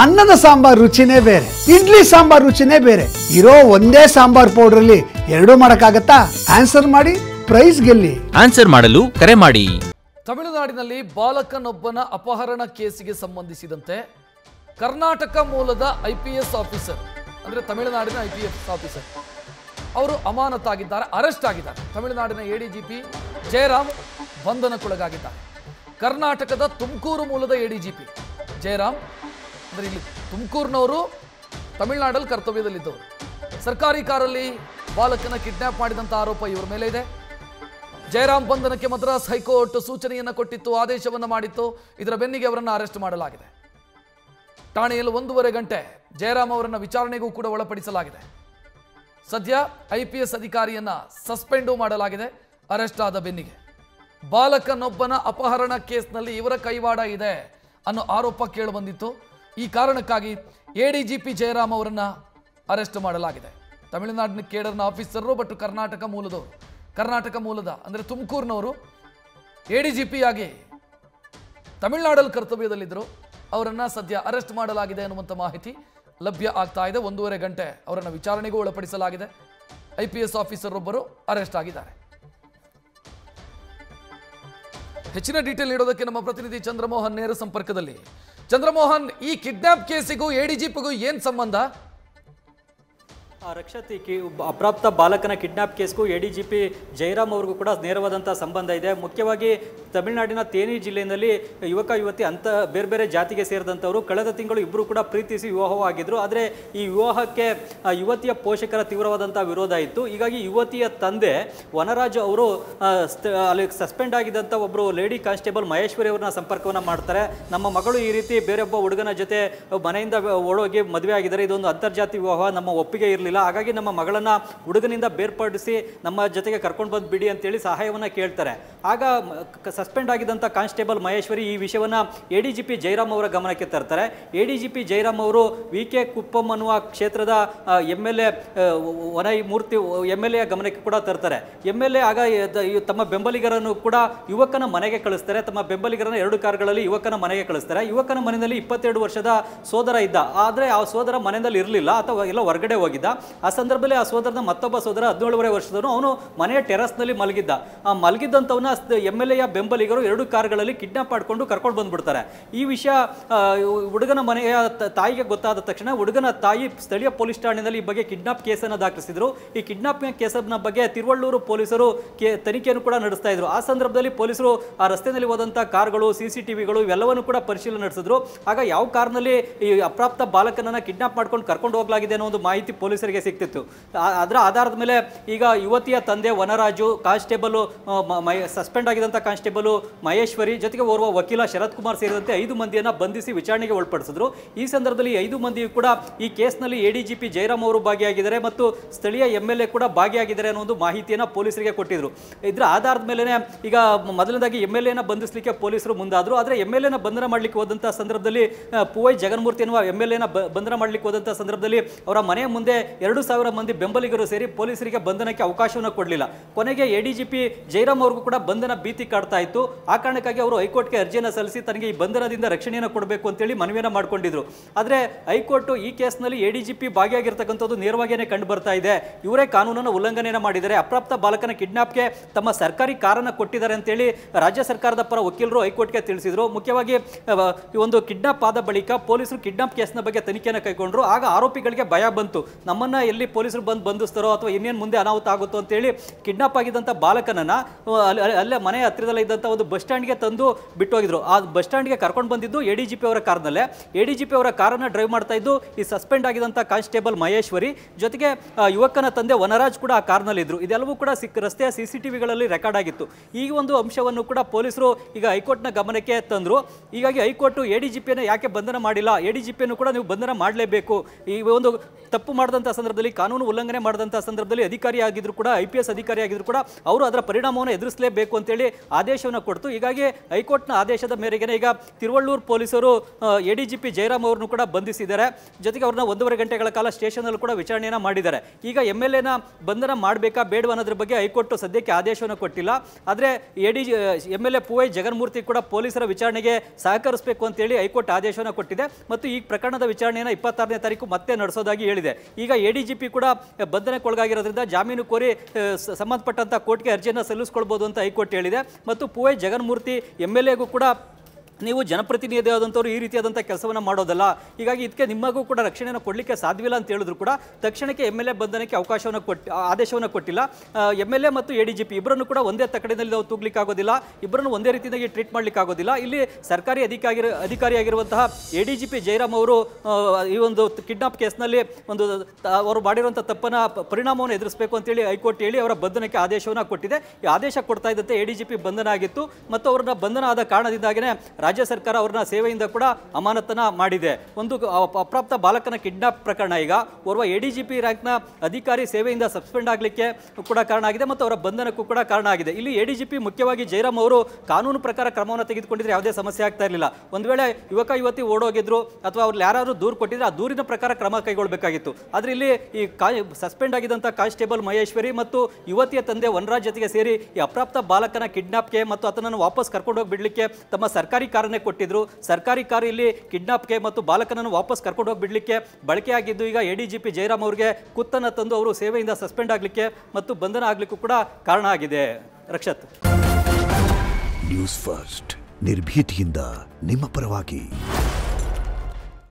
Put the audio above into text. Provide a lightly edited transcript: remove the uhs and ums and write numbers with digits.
ಅನ್ನದ ಸಾಂಬಾರ್ ರುಚಿನೇ ಬೇರೆ, ಇಡ್ಲಿ ಸಾಂಬಾರ್ ರುಚಿನೇ ಬೇರೆ. ಇರೋ ಒಂದೇ ಸಾಂಬಾರ್ ಪೌಡರ್ ಅಲ್ಲಿ ಎರಡೂ ಮಾಡಕ್ಕಾಗತ್ತಾ? ಆನ್ಸರ್ ಮಾಡಿ, ಪ್ರೈಸ್ ಗೆಲ್ಲಿ. ಆನ್ಸರ್ ಮಾಡಲು ಕರೆ ಮಾಡಿ. ತಮಿಳುನಾಡಿನಲ್ಲಿ ಬಾಲಕನೊಬ್ಬನ ಅಪಹರಣ ಕೇಸಿಗೆ ಸಂಬಂಧಿಸಿದಂತೆ ಕರ್ನಾಟಕ ಮೂಲದ IPS ಆಫೀಸರ್, ಅಂದ್ರೆ ತಮಿಳುನಾಡಿನ IPS ಆಫೀಸರ್ ಅವರು ಅಮಾನತಾಗಿದ್ದಾರೆ, ಅರೆಸ್ಟ್ ಆಗಿದ್ದಾರೆ. ತಮಿಳುನಾಡಿನ ADGP ಜಯರಾಮ್ ಬಂಧನಕ್ಕೊಳಗಾಗಿದ್ದಾರೆ. ಕರ್ನಾಟಕದ ತುಮಕೂರು ಮೂಲದ ADGP ಜಯರಾಮ್, ಅಂದರೆ ಇಲ್ಲಿ ತುಮಕೂರಿನವರು, ತಮಿಳುನಾಡಲ್ಲಿ ಕರ್ತವ್ಯದಲ್ಲಿದ್ದವರು. ಸರ್ಕಾರಿ ಕಾರಲ್ಲಿ ಬಾಲಕನ ಕಿಡ್ನಾಪ್ ಮಾಡಿದಂಥ ಆರೋಪ ಇವರ ಮೇಲೆ ಇದೆ. ಜಯರಾಮ್ ಬಂಧನಕ್ಕೆ ಮದ್ರಾಸ್ ಹೈಕೋರ್ಟ್ ಸೂಚನೆಯನ್ನು ಕೊಟ್ಟಿತ್ತು, ಆದೇಶವನ್ನು ಮಾಡಿತ್ತು. ಇದರ ಬೆನ್ನಿಗೆ ಅವರನ್ನು ಅರೆಸ್ಟ್ ಮಾಡಲಾಗಿದೆ. ಠಾಣೆಯಲ್ಲಿ 1.5 ಗಂಟೆ ಜಯರಾಮ್ ಅವರನ್ನು ವಿಚಾರಣೆಗೂ ಕೂಡ ಒಳಪಡಿಸಲಾಗಿದೆ. ಸದ್ಯ IPS ಅಧಿಕಾರಿಯನ್ನ ಸಸ್ಪೆಂಡು ಮಾಡಲಾಗಿದೆ ಅರೆಸ್ಟ್ ಆದ ಬೆನ್ನಿಗೆ. ಬಾಲಕನೊಬ್ಬನ ಅಪಹರಣ ಕೇಸ್ನಲ್ಲಿ ಇವರ ಕೈವಾಡ ಇದೆ ಅನ್ನೋ ಆರೋಪ ಕೇಳಿ ಬಂದಿತ್ತು. ಈ ಕಾರಣಕ್ಕಾಗಿ ADGP ಜಯರಾಮ್ ಅವರನ್ನ ಅರೆಸ್ಟ್ ಮಾಡಲಾಗಿದೆ. ತಮಿಳುನಾಡಿನ ಕೇಡರ್ನ ಆಫೀಸರು, ಬಟ್ ಕರ್ನಾಟಕ ಮೂಲದ ಅಂದರೆ ತುಮಕೂರಿನವರು ADGP ಆಗಿ ತಮಿಳುನಾಡಲ್ಲಿ ಕರ್ತವ್ಯದಲ್ಲಿದ್ದರು. ಅವರನ್ನು ಸದ್ಯ ಅರೆಸ್ಟ್ ಮಾಡಲಾಗಿದೆ ಅನ್ನುವಂಥ ಮಾಹಿತಿ ಲಭ್ಯ ಆಗ್ತಾ ಇದೆ. 1.5 ಗಂಟೆ ಅವರನ್ನು ವಿಚಾರಣೆಗೂ ಒಳಪಡಿಸಲಾಗಿದೆ. IPS ಆಫೀಸರ್ ಒಬ್ಬರು ಅರೆಸ್ಟ್ ಆಗಿದ್ದಾರೆ. ಹೆಚ್ಚಿನ ಡೀಟೇಲ್ ನೀಡೋದಕ್ಕೆ ನಮ್ಮ ಪ್ರತಿನಿಧಿ ಚಂದ್ರಮೋಹನ್ ನೇರ ಸಂಪರ್ಕದಲ್ಲಿ. ಚಂದ್ರಮೋಹನ್, ಈ ಕಿಡ್ನಾಪ್ ಕೇಸಿಗೂ ADGPಗೂ ಏನು ಸಂಬಂಧ? ರಕ್ಷತ್, ಅಪ್ರಾಪ್ತ ಬಾಲಕನ ಕಿಡ್ನಾಪ್ ಕೇಸ್ಗೂ ADGP ಜಯರಾಮ್ ಅವ್ರಿಗೂ ಕೂಡ ನೇರವಾದಂಥ ಸಂಬಂಧ ಇದೆ. ಮುಖ್ಯವಾಗಿ ತಮಿಳುನಾಡಿನ ತೇನಿ ಜಿಲ್ಲೆಯಲ್ಲಿ ಯುವಕ ಯುವತಿ ಅಂತ ಬೇರೆ ಬೇರೆ ಜಾತಿಗೆ ಸೇರಿದಂಥವರು ಕಳೆದ ತಿಂಗಳು ಇಬ್ಬರು ಕೂಡ ಪ್ರೀತಿಸಿ ವಿವಾಹವಾಗಿದ್ದರು. ಆದರೆ ಈ ವಿವಾಹಕ್ಕೆ ಯುವತಿಯ ಪೋಷಕರ ತೀವ್ರವಾದಂಥ ವಿರೋಧ ಇತ್ತು. ಹೀಗಾಗಿ ಯುವತಿಯ ತಂದೆ ವನರಾಜ್ ಅವರು ಅಲ್ಲಿ ಸಸ್ಪೆಂಡ್ ಆಗಿದ್ದಂಥ ಒಬ್ಬರು ಲೇಡಿ ಕಾನ್ಸ್ಟೇಬಲ್ ಮಹೇಶ್ವರಿ ಅವ್ರನ್ನ ಸಂಪರ್ಕವನ್ನು ಮಾಡ್ತಾರೆ. ನಮ್ಮ ಮಗಳು ಈ ರೀತಿ ಬೇರೊಬ್ಬ ಹುಡುಗನ ಜೊತೆ ಮನೆಯಿಂದ ಓಡೋಗಿ ಮದುವೆ ಆಗಿದ್ದಾರೆ, ಇದೊಂದು ಅಂತರ್ಜಾತಿ ವಿವಾಹ, ನಮ್ಮ ಒಪ್ಪಿಗೆ ಇರಲಿಲ್ಲ, ಹಾಗಾಗಿ ನಮ್ಮ ಮಗಳನ್ನ ಹುಡುಗನಿಂದ ಬೇರ್ಪಡಿಸಿ ನಮ್ಮ ಜೊತೆಗೆ ಕರ್ಕೊಂಡು ಬಂದು ಬಿಡಿ ಅಂತೇಳಿ ಸಹಾಯವನ್ನು ಕೇಳ್ತಾರೆ. ಆಗ ಸಸ್ಪೆಂಡ್ ಆಗಿದ್ದಂಥ ಕಾನ್ಸ್ಟೇಬಲ್ ಮಹೇಶ್ವರಿ ಈ ವಿಷಯವನ್ನು ADGP ಜಯರಾಮ್ ಅವರ ಗಮನಕ್ಕೆ ತರ್ತಾರೆ. ADGP ಜಯರಾಮ್ ಅವರು VK ಕುಪ್ಪಂ ಅನ್ನುವ ಕ್ಷೇತ್ರದ MLA ವನಮೂರ್ತಿ MLA ಗಮನಕ್ಕೆ ಕೂಡ ತರ್ತಾರೆ. MLA ಆಗ ತಮ್ಮ ಬೆಂಬಲಿಗರನ್ನು ಕೂಡ ಯುವಕನ ಮನೆಗೆ ಕಳಿಸ್ತಾರೆ. ತಮ್ಮ ಬೆಂಬಲಿಗರನ್ನು 2 ಕಾರುಗಳಲ್ಲಿ ಯುವಕನ ಮನೆಗೆ ಕಳಿಸ್ತಾರೆ. ಯುವಕನ ಮನೆಯಲ್ಲಿ 22 ವರ್ಷದ ಸೋದರ ಇದ್ದ, ಆದರೆ ಆ ಸೋದರ ಮನೆಯಲ್ಲಿ ಇರಲಿಲ್ಲ ಅಥವಾ ಎಲ್ಲ ಹೊರಗಡೆ ಹೋಗಿದ್ದ. ಆ ಸಂದರ್ಭದಲ್ಲಿ ಆ ಸೋದರನ ಮತ್ತೊಬ್ಬ ಸೋದರ 17.5 ವರ್ಷದವನು, ಅವನು ಮನೆಯ ಟೆರಸ್ನಲ್ಲಿ ಮಲಗಿದ್ದ. ಆ ಮಲಗಿದ್ದಂಥವನ್ನ MLA ಬೆಂಬಲಿಗರು 2 ಕಾರುಗಳಲ್ಲಿ ಕಿಡ್ನಾಪ್ ಮಾಡಿಕೊಂಡು ಕರ್ಕೊಂಡು ಬಂದ್ಬಿಡ್ತಾರೆ. ಈ ವಿಷಯ ಹುಡುಗನ ಮನೆಯ ತಾಯಿಗೆ ಗೊತ್ತಾದ ತಕ್ಷಣ ಹುಡುಗನ ತಾಯಿ ಸ್ಥಳೀಯ ಪೊಲೀಸ್ ಠಾಣೆಯಲ್ಲಿ ಈ ಬಗ್ಗೆ ಕಿಡ್ನಾಪ್ ಕೇಸನ್ನು ದಾಖಲಿಸಿದ್ರು. ಈ ಕಿಡ್ನಾಪ್ ಕೇಸನ್ನ ಬಗ್ಗೆ ತಿರುವಳ್ಳೂರು ಪೊಲೀಸರು ತನಿಖೆಯನ್ನು ಕೂಡ ನಡೆಸ್ತಾ ಇದ್ರು. ಆ ಸಂದರ್ಭದಲ್ಲಿ ಪೊಲೀಸರು ಆ ರಸ್ತೆಯಲ್ಲಿ ಹೋದಂಥ ಕಾರ್ಗಳು, CCTVಗಳು ಇವೆಲ್ಲವನ್ನು ಕೂಡ ಪರಿಶೀಲನೆ ನಡೆಸಿದ್ರು. ಆಗ ಯಾವ ಕಾರ್ನಲ್ಲಿ ಈ ಅಪ್ರಾಪ್ತ ಬಾಲಕನನ್ನ ಕಿಡ್ನಾಪ್ ಮಾಡ್ಕೊಂಡು ಕರ್ಕೊಂಡು ಹೋಗಲಾಗಿದೆ ಅನ್ನೋ ಒಂದು ಮಾಹಿತಿ ಪೊಲೀಸರಿಗೆ ಸಿಕ್ತಿತ್ತು. ಅದರ ಆಧಾರದ ಮೇಲೆ ಈಗ ಯುವತಿಯ ತಂದೆ ವನರಾಜು, ಕಾನ್ಸ್ಟೇಬಲ್ ಸಸ್ಪೆಂಡ್ ಆಗಿದಂಥ ಕಾನ್ಸ್ಟೇಬಲ್ ಮಹೇಶ್ವರಿ ಜೊತೆಗೆ ಓರ್ವ ವಕೀಲ ಶರತ್ ಕುಮಾರ್ ಸೇರಿದಂತೆ 5 ಮಂದಿಯನ್ನು ಬಂಧಿಸಿ ವಿಚಾರಣೆಗೆ ಒಳಪಡಿಸಿದ್ರು. ಈ ಸಂದರ್ಭದಲ್ಲಿ 5 ಮಂದಿಯು ಕೂಡ ಈ ಕೇಸ್ನಲ್ಲಿ ADGP ಜಯರಾಮ್ ಅವರು ಭಾಗಿಯಾಗಿದ್ದಾರೆ ಮತ್ತು ಸ್ಥಳೀಯ MLA ಕೂಡ ಭಾಗಿಯಾಗಿದ್ದಾರೆ ಅನ್ನೋ ಒಂದು ಮಾಹಿತಿಯನ್ನು ಪೊಲೀಸರಿಗೆ ಕೊಟ್ಟಿದ್ರು. ಇದರ ಆಧಾರದ ಮೇಲೆ ಈಗ ಮೊದಲನೇದಾಗಿ MLAನ ಬಂಧಿಸಲಿಕ್ಕೆ ಪೊಲೀಸರು ಮುಂದಾದರು. ಆದರೆ MLAನ ಬಂಧನ ಮಾಡಲಿಕ್ಕೆ ಹೋದಂಥ ಸಂದರ್ಭದಲ್ಲಿ ಪೂವೈ ಜಗನ್ಮೂರ್ತಿ ಎನ್ನುವ MLAನ ಬಂಧನ ಮಾಡಲಿಕ್ಕೆ ಹೋದಂಥ ಸಂದರ್ಭದಲ್ಲಿ ಅವರ ಮನೆಯ ಮುಂದೆ 2,000 ಮಂದಿ ಬೆಂಬಲಿಗರು ಸೇರಿ ಪೊಲೀಸರಿಗೆ ಬಂಧನಕ್ಕೆ ಅವಕಾಶವನ್ನು ಕೊಡಲಿಲ್ಲ. ಕೊನೆಗೆ ADGP ಜಯರಾಮ್ ಅವ್ರಿಗೂ ಕೂಡ ಬಂಧನ ಭೀತಿ ಕಾಡ್ತಾ ಇತ್ತು. ಆ ಕಾರಣಕ್ಕಾಗಿ ಅವರು ಹೈಕೋರ್ಟ್ಗೆ ಅರ್ಜಿಯನ್ನು ಸಲ್ಲಿಸಿ ತನಗೆ ಈ ಬಂಧನದಿಂದ ರಕ್ಷಣೆಯನ್ನು ಕೊಡಬೇಕು ಅಂತೇಳಿ ಮನವಿಯನ್ನು ಮಾಡಿಕೊಂಡಿದ್ರು. ಆದರೆ ಹೈಕೋರ್ಟ್ ಈ ಕೇಸ್ನಲ್ಲಿ ADGP ಭಾಗಿಯಾಗಿರ್ತಕ್ಕಂಥದ್ದು ನೇರವಾಗಿಯೇ ಕಂಡು ಬರ್ತಾ ಇದೆ. ಇವರೇ ಕಾನೂನನ್ನು ಉಲ್ಲಂಘನೆಯನ್ನು ಮಾಡಿದ್ದಾರೆ, ಅಪ್ರಾಪ್ತ ಬಾಲಕನ ಕಿಡ್ನಾಪ್ಗೆ ತಮ್ಮ ಸರ್ಕಾರಿ ಕಾರನ್ನು ಕೊಟ್ಟಿದ್ದಾರೆ ಅಂತೇಳಿ ರಾಜ್ಯ ಸರ್ಕಾರದ ಪರ ವಕೀಲರು ಹೈಕೋರ್ಟ್ಗೆ ತಿಳಿಸಿದ್ರು. ಮುಖ್ಯವಾಗಿ ಈ ಒಂದು ಕಿಡ್ನಾಪ್ ಆದ ಬಳಿಕ ಪೊಲೀಸರು ಕಿಡ್ನಾಪ್ ಕೇಸ್ನ ಬಗ್ಗೆ ತನಿಖೆಯನ್ನು ಕೈಗೊಂಡ್ರು. ಆಗ ಆರೋಪಿಗಳಿಗೆ ಭಯ ಬಂತು, ನಮ್ಮನ್ನ ಎಲ್ಲಿ ಪೊಲೀಸರು ಬಂಧಿಸ್ತಾರೋ ಅಥವಾ ಇನ್ನೇನು ಮುಂದೆ ಅನಾಹುತ ಆಗುತ್ತೋ ಅಂತೇಳಿ ಕಿಡ್ನಾಪ್ ಆಗಿದ್ದಂಥ ಬಾಲಕನನ್ನ ಅಲ್ಲೇ ಮನೆ ಹತ್ತಿರದಲ್ಲೇ ಇದ್ದಂಥ ಒಂದು ಬಸ್ ಸ್ಟ್ಯಾಂಡ್ಗೆ ತಂದು ಬಿಟ್ಟೋಗಿದ್ರು. ಆ ಬಸ್ ಸ್ಟ್ಯಾಂಡ್ಗೆ ಕರ್ಕೊಂಡು ಬಂದಿದ್ದು ADGP ಅವರ ಕಾರ್ನಲ್ಲೇ. ADGP ಅವರ ಕಾರನ್ನು ಡ್ರೈವ್ ಮಾಡ್ತಾ ಇದ್ದು ಈ ಸಸ್ಪೆಂಡ್ ಆಗಿದ್ದಂಥ ಕಾನ್ಸ್ಟೇಬಲ್ ಮಹೇಶ್ವರಿ, ಜೊತೆಗೆ ಯುವಕನ ತಂದೆ ವನರಾಜ್ ಕೂಡ ಆ ಕಾರ್ನಲ್ಲಿದ್ದರು. ಇದೆಲ್ಲವೂ ಕೂಡ ರಸ್ತೆಯ CCTVಗಳಲ್ಲಿ ರೆಕಾರ್ಡ್ ಆಗಿತ್ತು. ಈ ಒಂದು ಅಂಶವನ್ನು ಕೂಡ ಪೊಲೀಸರು ಈಗ ಹೈಕೋರ್ಟ್ನ ಗಮನಕ್ಕೆ ತಂದರು. ಹೀಗಾಗಿ ಹೈಕೋರ್ಟ್ ADGPಯನ್ನು ಯಾಕೆ ಬಂಧನ ಮಾಡಿಲ್ಲ, ADGPಯನ್ನು ಕೂಡ ನೀವು ಬಂಧನ ಮಾಡಲೇಬೇಕು, ಈ ಒಂದು ತಪ್ಪು ಮಾಡಿದಂಥ ಸಂದರ್ಭದಲ್ಲಿ ಕಾನೂನು ಉಲ್ಲಂಘನೆ ಮಾಡಿದಂಥ ಸಂದರ್ಭದಲ್ಲಿ ಅಧಿಕಾರಿಯಾಗಿದ್ರು ಕೂಡ IPS ಅಧಿಕಾರಿಯಾಗಿದ್ರು ಕೂಡ ಅವರು ಅದರ ಪರಿಣಾಮವನ್ನು ಎದುರಿಸಲೇಬೇಕು ಅಂತೇಳಿ ಆದೇಶವನ್ನು ಕೊಡ್ತು. ಹೀಗಾಗಿ ಹೈಕೋರ್ಟ್ನ ಆದೇಶದ ಮೇರೆಗೆ ಈಗ ತಿರುವಳ್ಳೂರು ಪೊಲೀಸರು ADGP ಜಯರಾಮ್ ಅವರನ್ನು ಕೂಡ ಬಂಧಿಸಿದ್ದಾರೆ. ಜೊತೆಗೆ ಅವ್ರನ್ನ 1.5 ಗಂಟೆಗಳ ಕಾಲ ಸ್ಟೇಷನಲ್ಲಿ ಕೂಡ ವಿಚಾರಣೆಯನ್ನು ಮಾಡಿದ್ದಾರೆ. ಈಗ MLAನ ಬಂಧನ ಮಾಡಬೇಕಾ ಬೇಡವಾ ಅನ್ನೋದ್ರ ಬಗ್ಗೆ ಹೈಕೋರ್ಟ್ ಸದ್ಯಕ್ಕೆ ಆದೇಶವನ್ನು ಕೊಟ್ಟಿಲ್ಲ. ಆದರೆ MLA ಪೂವೈ ಜಗನ್ಮೂರ್ತಿ ಕೂಡ ಪೊಲೀಸರ ವಿಚಾರಣೆಗೆ ಸಹಕರಿಸಬೇಕು ಅಂತೇಳಿ ಹೈಕೋರ್ಟ್ ಆದೇಶವನ್ನು ಕೊಟ್ಟಿದೆ ಮತ್ತು ಈ ಪ್ರಕರಣದ ವಿಚಾರಣೆಯನ್ನು 26ನೇ ತಾರೀಕು ಮತ್ತೆ ನಡೆಸೋದಾಗಿ ಹೇಳಿದೆ. ಈಗ ADGP ಕೂಡ ಬಂಧನಕ್ಕೊಳಗಾಗಿರೋದ್ರಿಂದ ಜಾಮೀನು ಕೋರಿ ಸಂಬಂಧಪಟ್ಟಂತ ಕೋರ್ಟ್ಗೆ ಅರ್ಜಿಯನ್ನು ಸಲ್ಲಿಸಿಕೊಳ್ಬಹುದು ಅಂತ ಹೈಕೋರ್ಟ್ ಹೇಳಿದೆ. ಮತ್ತು ಪೂವೈ ಜಗನ್ಮೂರ್ತಿ MLAಗೂ ಕೂಡ ನೀವು ಜನಪ್ರತಿನಿಧಿಯಾದಂಥವ್ರು ಈ ರೀತಿಯಾದಂಥ ಕೆಲಸವನ್ನು ಮಾಡೋದಲ್ಲ, ಹೀಗಾಗಿ ಇದಕ್ಕೆ ನಿಮಗೂ ಕೂಡ ರಕ್ಷಣೆಯನ್ನು ಕೊಡಲಿಕ್ಕೆ ಸಾಧ್ಯವಿಲ್ಲ ಅಂತ ಹೇಳಿದ್ರು ಕೂಡ ತಕ್ಷಣಕ್ಕೆ MLA ಬಂಧನಕ್ಕೆ ಆದೇಶವನ್ನು ಕೊಟ್ಟಿಲ್ಲ. MLA ಮತ್ತು ADGP ಇಬ್ಬರನ್ನು ಕೂಡ ಒಂದೇ ತಕಡಿನಲ್ಲಿ ನಾವು ತೂಗ್ಲಿಕ್ಕೆ ಆಗೋದಿಲ್ಲ, ಇಬ್ಬರನ್ನು ಒಂದೇ ರೀತಿಯಾಗಿ ಟ್ರೀಟ್ ಮಾಡ್ಲಿಕ್ಕೆ ಆಗೋದಿಲ್ಲ. ಇಲ್ಲಿ ಸರ್ಕಾರಿ ಅಧಿಕಾರಿಯಾಗಿರುವಂತಹ ADGP ಜಯರಾಮ್ ಅವರು ಈ ಒಂದು ಕಿಡ್ನಾಪ್ ಕೇಸ್ನಲ್ಲಿ ಅವರು ಮಾಡಿರುವಂಥ ತಪ್ಪನ ಪರಿಣಾಮವನ್ನು ಎದುರಿಸಬೇಕು ಅಂತೇಳಿ ಹೈಕೋರ್ಟ್ ಹೇಳಿ ಅವರ ಬಂಧನಕ್ಕೆ ಆದೇಶವನ್ನು ಕೊಟ್ಟಿದೆ. ಈ ಆದೇಶ ಕೊಡ್ತಾ ಇದ್ದಂತೆ ADGP ಬಂಧನ ಆಗಿತ್ತು ಮತ್ತು ಅವರನ್ನ ಬಂಧನ ಆದ ಕಾರಣದಿಂದಾಗಿಯೇ ರಾಜ್ಯ ಸರ್ಕಾರ ಅವರನ್ನ ಸೇವೆಯಿಂದ ಕೂಡ ಅಮಾನತನ ಮಾಡಿದೆ. ಒಂದು ಅಪ್ರಾಪ್ತ ಬಾಲಕನ ಕಿಡ್ನಾಪ್ ಪ್ರಕರಣ ಈಗ ಓರ್ವ ADGP ರ್ಯಾಂಕ್ನ ಅಧಿಕಾರಿ ಸೇವೆಯಿಂದ ಸಸ್ಪೆಂಡ್ ಆಗಲಿಕ್ಕೆ ಕೂಡ ಕಾರಣ ಆಗಿದೆ ಮತ್ತು ಅವರ ಬಂಧನಕ್ಕೂ ಕೂಡ ಕಾರಣ ಆಗಿದೆ. ಇಲ್ಲಿ ADGP ಮುಖ್ಯವಾಗಿ ಜಯರಾಮ್ ಅವರು ಕಾನೂನು ಪ್ರಕಾರ ಕ್ರಮವನ್ನು ತೆಗೆದುಕೊಂಡಿದ್ರೆ ಯಾವುದೇ ಸಮಸ್ಯೆ ಆಗ್ತಾ ಇರಲಿಲ್ಲ. ಒಂದು ವೇಳೆ ಯುವತಿ ಓಡೋಗಿದ್ರು ಅಥವಾ ಅವ್ರು ಯಾರು ದೂರು ಕೊಟ್ಟಿದ್ರೆ ಆ ದೂರಿನ ಪ್ರಕಾರ ಕ್ರಮ ಕೈಗೊಳ್ಳಬೇಕಾಗಿತ್ತು. ಆದರೆ ಇಲ್ಲಿ ಈ ಸಸ್ಪೆಂಡ್ ಆಗಿದ್ದಂಥ ಕಾನ್ಸ್ಟೇಬಲ್ ಮಹೇಶ್ವರಿ ಮತ್ತು ಯುವತಿಯ ತಂದೆ ವನರಾಜ್ ಜೊತೆಗೆ ಸೇರಿ ಈ ಅಪ್ರಾಪ್ತ ಬಾಲಕನ ಕಿಡ್ನಾಪ್ಗೆ ಮತ್ತು ಆತನನ್ನು ವಾಪಸ್ ಕರ್ಕೊಂಡು ಹೋಗಿ ಬಿಡಲಿಕ್ಕೆ ತಮ್ಮ ಸರ್ಕಾರಿ ಕಾರನ್ನೇ ಕೊಟ್ಟಿದ್ರು. ಸರ್ಕಾರಿ ಕಾರು ಇಲ್ಲಿ ಕಿಡ್ನಾಪ್ಗೆ ಮತ್ತು ಬಾಲಕನನ್ನು ವಾಪಸ್ ಕರ್ಕೊಂಡು ಹೋಗಿ ಬಿಡಲಿಕ್ಕೆ ಬಳಕೆಯಾಗಿದ್ದು ಈಗ ADGP ಜಯರಾಮ್ ಅವರಿಗೆ ಕುತ್ತನ್ನು ತಂದು ಅವರು ಸೇವೆಯಿಂದ ಸಸ್ಪೆಂಡ್ ಆಗಲಿಕ್ಕೆ ಮತ್ತು ಬಂಧನ ಆಗಲಿಕ್ಕೂ ಕೂಡ ಕಾರಣ ಆಗಿದೆ. ರಕ್ಷತ್, ನ್ಯೂಸ್ ಫಸ್ಟ್ ನಿರ್ಭೀತಿಯಿಂದ ನಿಮ್ಮ ಪರವಾಗಿ.